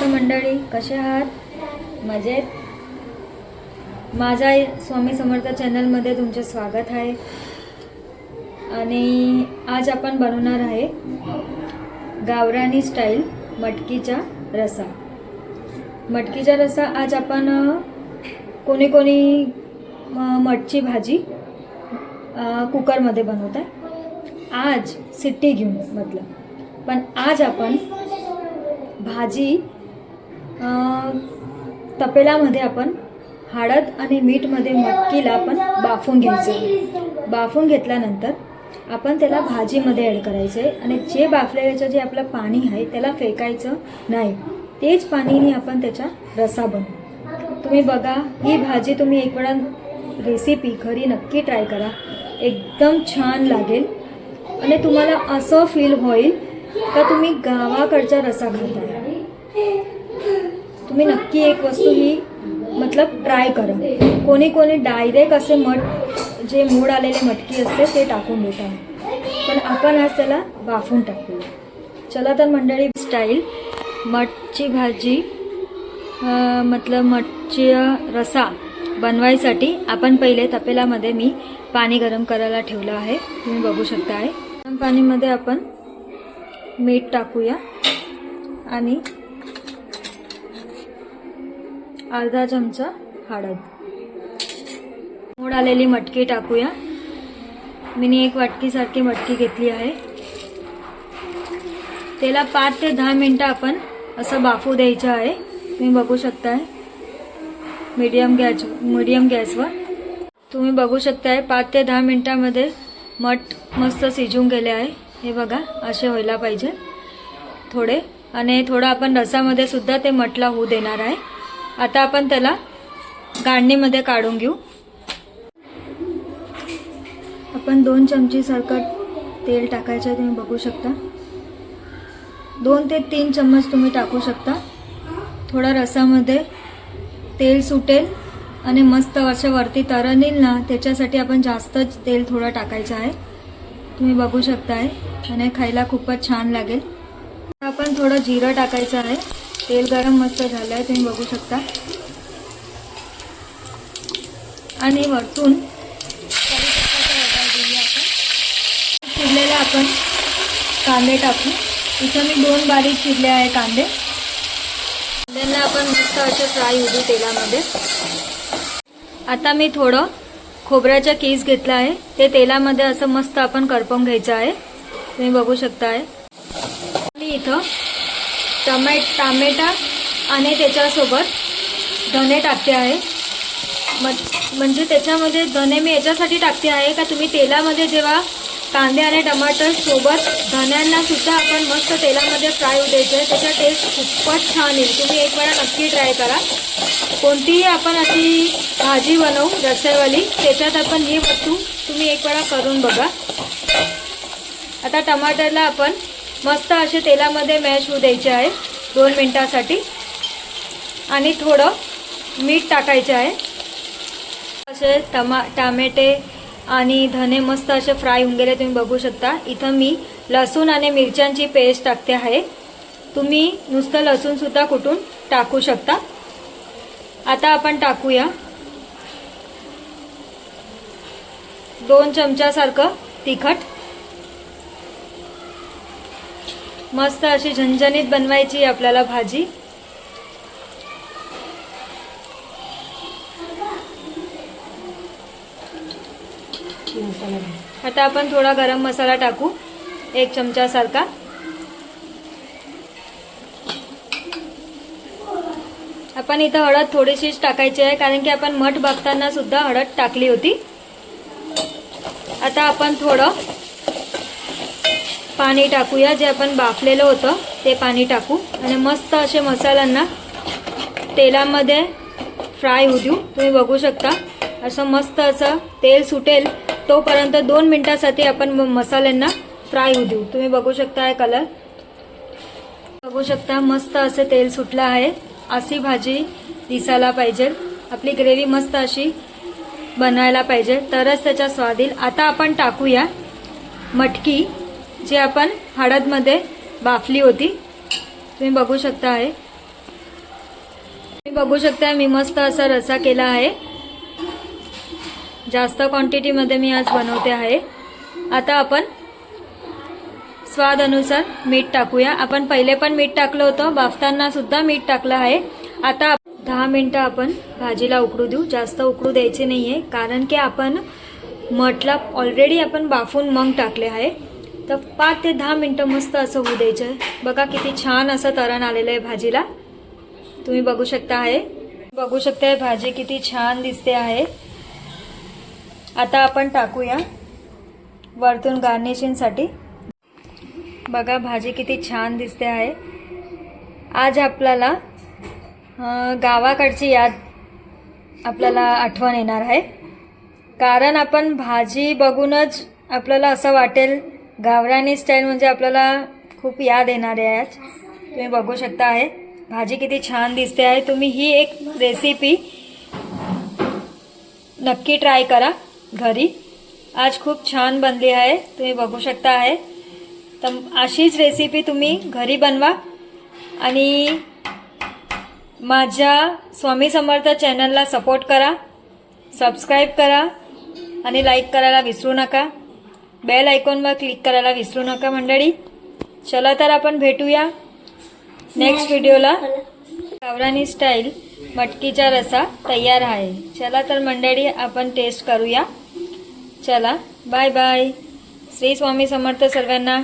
नमस्कार मंडळी, कसे आहात? मजेत? माझ्या स्वामी समर्थ चॅनलमध्ये तुमचे स्वागत आहे. आणि आज आपण बनवणार आहे गावरानी स्टाईल मटकीचा रसा. मटकीचा रसा आज आपण कोणी कोणी मटची भाजी कुकरमध्ये बनवत आहे. आज सिट्टी घेऊन पण आज आपण भाजी तपेल्यामध्ये आपण हळद आणि मीठमध्ये मटकीला आपण बाफून घ्यायचं. बाफून घेतल्यानंतर आपण त्याला भाजीमध्ये ॲड करायचं आहे आणि जे बाफलेल्याचं जे आपलं पाणी आहे त्याला फेकायचं नाही. तेच पाणीने आपण त्याचा रसा बनवू. तुम्ही बघा, ही भाजी तुम्ही एक वेळा रेसिपी घरी नक्की ट्राय करा. एकदम छान लागेल आणि तुम्हाला असं फील होईल का तुम्ही गावाकडचा रसा खाताय. तुम्ही नक्की एक वस्तू ही ट्राय करा. कोणी कोणी डायरेक्ट असे जे मोड आलेले मटकी असते ते टाकून देतात, पण आपण आज त्याला बाफून टाकू. चला तर मंडळी, स्टाईल मटची भाजी मटची रसा बनवायसाठी आपण पहिले तपेल्यामध्ये मी पाणी गरम करायला ठेवलं आहे. तुम्ही बघू शकता आहे. गरम पाणीमध्ये आपण मीठ टाकूया आणि अर्धा चमचा हळद. मोड आलेली मटकी टाकूया. मी एक वाटकीसारखी मटकी घेतली आहे. त्याला 5 ते 10 मिनटं आपण असं बाफू द्यायचं आहे. तुम्ही बघू शकताय मीडियम गॅसवर. तुम्ही बघू शकताय 5 ते 10 मिनटामध्ये मट मस्त शिजून गेले आहे. हे बघा, असे व्हायला पाहिजे थोडे. आणि थोडं आपण रसामध्ये सुद्धा ते मटला होऊ देणार आहे. आता आपण त्याला गाळणीमध्ये काढून घेऊ. आपण 2 चमचे सारखं तेल टाकायचं आहे. तुम्ही बघू शकता 2 ते 3 चम्मच तुम्ही टाकू शकता. थोडा रसामध्ये तेल सुटेल आणि मस्त असं वरती तरंगेल ना, त्याच्यासाठी आपण जास्त तेल थोडं टाकायचं आहे. तुम्ही बघू शकताय आणि खायला खूपच छान लागेल. आपण थोडं जिरं टाकायचं आहे. तेल गरम मस्त झालं आहे. तुम्ही बघू शकता. आणि वरतून कढीपत्त्याचा वघार देऊया आपण. चिरलेले आपण कांदे टाकू. इथं मी 2 बारीक चिरले आहे कांदे. कांद्यांना आपण मस्त असे फ्राय होऊ तेलामध्ये. आता मी थोडं खोबऱ्याचा कीस घेतला आहे. ते तेलामध्ये असं मस्त आपण करपवून घ्यायचं आहे. तुम्ही बघू शकताय. मी इथं टमाटा आणि त्याच्यासोबत धने टाकते आहे. म्हणजे त्याच्यामध्ये धने मी याच्यासाठी टाकते आहे का तुम्ही तेलामध्ये जेव्हा कांदे आणि टमाटर सोबत धन्यांना सुद्धा आपण मस्त तेलामध्ये फ्राय होऊ द्यायचं आहे. त्याचा टेस्ट खूपच छान येईल. तुम्ही एक वेळा नक्की ट्राय करा. कोणतीही आपण अशी भाजी बनवू रस्स्यावाली, त्याच्यात आपण ही वस्तू तुम्ही एक वेळा करून बघा. आता टमाटरला आपण मस्त असे तेलामध्ये मॅश होऊ द्यायचे आहे 2 मिनिटासाठी. आणि थोडं मीठ टाकायचे आहे. असे टमाटे आणि धने मस्त असे फ्राय होऊन गेले. तुम्ही बघू शकता. इथं मी लसूण आणि मिरच्यांची पेस्ट टाकते आहे. तुम्ही नुसतं लसूण सुद्धा कुटून टाकू शकता. आता आपण टाकूया 2 चमच्यासारखं तिखट. मस्त अशी झणझणीत बनवायची आपल्याला भाजी. आता आपण थोडा गरम मसाला टाकू 1 चमच्यासारखा. आपण इथं हळद थोडीशीच टाकायची आहे, कारण की आपण मठ बाफताना सुद्धा हळद टाकली होती. आता आपण थोडं पाणी टाकूया. जे आपण बाफलेलं होतं ते पाणी टाकू आणि मस्त असे मसाल्यांना तेलामध्ये फ्राय होऊ देऊ. तुम्ही बघू शकता असं मस्त असं तेल सुटेल तोपर्यंत 2 मिनिटासाठी आपण मसाल्यांना फ्राय होऊ देऊ. तुम्ही बघू शकता कलर. बघू शकता मस्त असे तेल सुटलं आहे. अशी भाजी दिसायला पाहिजे. आपली ग्रेव्ही मस्त अशी बनायला पाहिजे, तरच त्याचा स्वाद येईल. आता आपण टाकूया मटकी, जे आपण हळदमध्ये बाफली होती. तुम्ही बघू शकता आहे बघू शकता मी मस्त असा रस्सा केला आहे. जास्त क्वांटिटीमध्ये मी आज बनवते आहे. आता आपण स्वाद अनुसार मीठ टाकूया. आपण पहिले पण मीठ टाकलं होतं, बाफताना सुद्धा मीठ टाकलं आहे. आता 10 मिनिटं आपण भाजीला उकडू देऊ. जास्त उकडू द्यायचे नाहीये, कारण की आपण मटला ऑलरेडी आपण बाफून मग टाकले आहे. तर 5 ते 10 मिनिटं मस्त असं होऊ द्यायचं आहे. बघा किती छान असं तरण आलेलं आहे भाजीला. तुम्ही बघू शकता आहे. बघू शकताय भाजी किती छान दिसते आहे. आता आपण टाकूया वरतून गार्निशिंगसाठी. बघा भाजी किती छान दिसते आहे. आज आपल्याला गावाकडची याद आपल्याला आठवण येणार आहे, कारण आपण भाजी बघूनच आपल्याला असं वाटेल गावरानी स्टाईल म्हणजे आपल्याला खूप याद येणार आहे. आज तुम्ही बघू शकता आहे भाजी किती छान दिसते आहे. तुम्ही ही एक रेसिपी नक्की ट्राय करा घरी. आज खूप छान बनली आहे. तुम्ही बघू शकता आहे. तर अशीच रेसिपी तुम्ही घरी बनवा आणि माझ्या स्वामी समर्थ चॅनलला सपोर्ट करा, सबस्क्राईब करा आणि लाईक करायला विसरू नका. बेल आयकॉनवर क्लिक करायला विसरू नका मंडळी. चला तर आपण भेटूया नेक्स्ट व्हिडिओला. गावरानी स्टाईल मटकीचा रस्सा तयार आहे. चला तर मंडळी आपण टेस्ट करूया. चला बाय बाय. श्री स्वामी समर्थ सर्वांना.